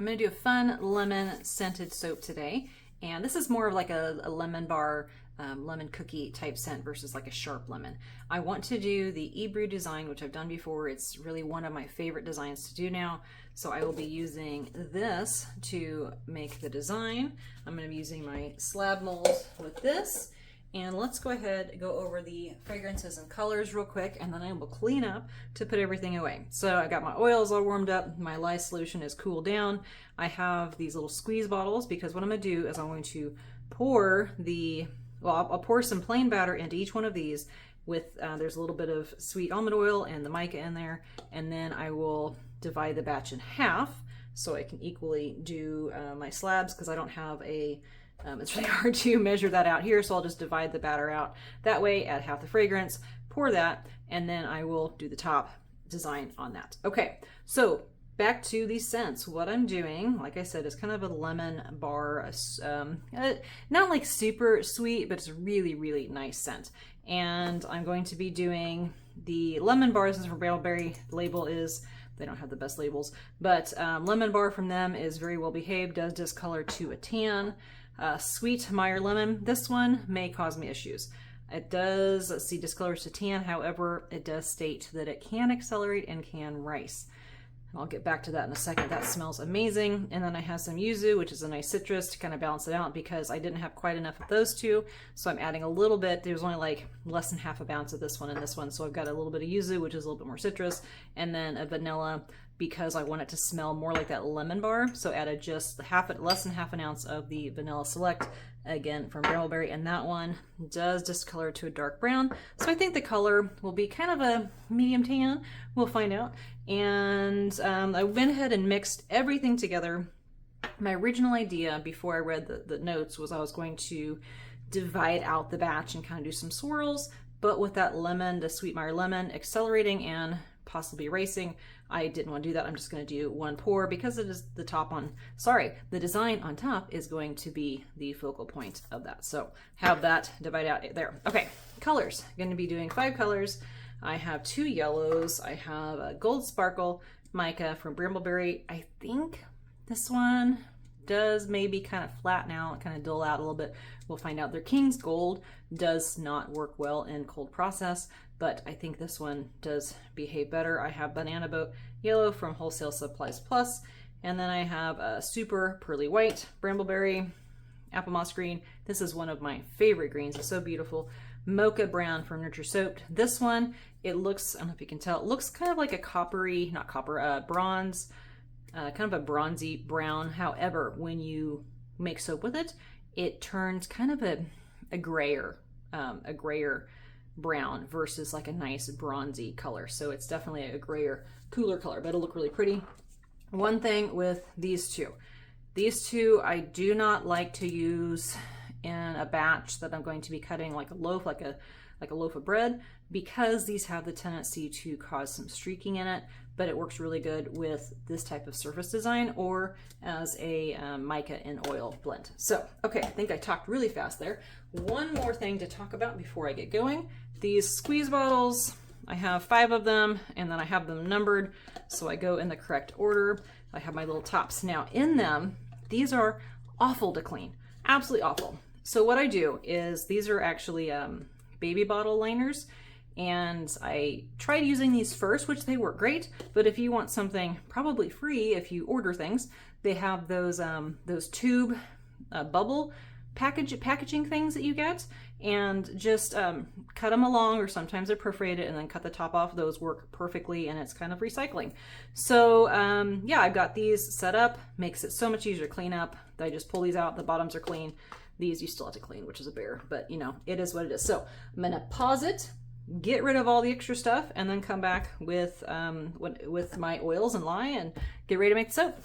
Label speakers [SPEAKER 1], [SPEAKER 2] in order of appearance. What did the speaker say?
[SPEAKER 1] gonna do a fun lemon scented soap today. And this is more of like a lemon bar, lemon cookie type scent versus like a sharp lemon. I want to do the Ebru design, which I've done before. It's really one of my favorite designs to do now. So I will be using this to make the design. I'm gonna be using my slab mold with this. And let's go ahead and go over the fragrances and colors real quick, and then I will clean up to put everything away. So I got my oils all warmed up. My lye solution is cooled down. I have these little squeeze bottles because what I'm gonna do is I'm going to pour I'll pour some plain batter into each one of these with, there's a little bit of sweet almond oil and the mica in there. And then I will divide the batch in half so I can equally do my slabs, because I don't have it's really hard to measure that out here, so I'll just divide the batter out that way, add half the fragrance, pour that, and then I will do the top design on that. Okay, so back to these scents. What I'm doing, like I said, is kind of a lemon bar, not like super sweet, but it's a really, really nice scent. And I'm going to be doing the lemon bar. This is from Brambleberry. The label is, they don't have the best labels, but lemon bar from them is very well behaved, does discolor to a tan. Sweet Meyer lemon, this one may cause me issues. It does, let's see, discolors to tan. However, it does state that it can accelerate and can rice. I'll get back to that in a second. That smells amazing. And then I have some yuzu, which is a nice citrus, to kind of balance it out because I didn't have quite enough of those two. So I'm adding a little bit. There's only like less than half a ounce of this one and this one. So I've got a little bit of yuzu, which is a little bit more citrus, and then a vanilla, because I want it to smell more like that lemon bar. So added just less than half an ounce of the Vanilla Select, again from Brambleberry, and that one does discolor to a dark brown. So I think the color will be kind of a medium tan. We'll find out. And I went ahead and mixed everything together. My original idea before I read the notes was I was going to divide out the batch and kind of do some swirls, but with that lemon, the Sweet Meyer lemon accelerating and possibly racing, I didn't want to do that. I'm just going to do one pour because it is the design on top is going to be the focal point of that. So have that divide out there. Okay, colors. I'm going to be doing 5 colors. I have 2 yellows. I have a Gold Sparkle Mica from Brambleberry. I think this one does maybe kind of flatten out, kind of dull out a little bit. We'll find out. Their King's Gold does not work well in cold process, but I think this one does behave better. I have Banana Boat Yellow from Wholesale Supplies Plus, and then I have a Super Pearly White Brambleberry Apple Moss Green. This is one of my favorite greens. It's so beautiful. Mocha Brown from Nurture Soap. This one, it looks, I don't know if you can tell, it looks kind of like a coppery, not copper, bronze, kind of a bronzy brown. However, when you make soap with it, it turns kind of a grayer brown versus like a nice bronzy color. So it's definitely a grayer, cooler color, but it'll look really pretty. One thing with these two I do not like to use in a batch that I'm going to be cutting like a loaf, like a loaf of bread, because these have the tendency to cause some streaking in it, but it works really good with this type of surface design or as a mica in oil blend. So, okay, I think I talked really fast there. One more thing to talk about before I get going. These squeeze bottles, I have 5 of them, and then I have them numbered, so I go in the correct order. I have my little tops. Now in them, these are awful to clean, absolutely awful. So what I do is, these are actually baby bottle liners, and I tried using these first, which they work great, but if you want something probably free, if you order things, they have those tube bubble packaging things that you get, and just cut them along, or sometimes they're perforated, and then cut the top off. Those work perfectly, and it's kind of recycling. So yeah, I've got these set up, makes it so much easier to clean up. I just pull these out, the bottoms are clean. These you still have to clean, which is a bear, but you know, it is what it is. So I'm gonna pause it, get rid of all the extra stuff, and then come back with my oils and lye and get ready to make the soap.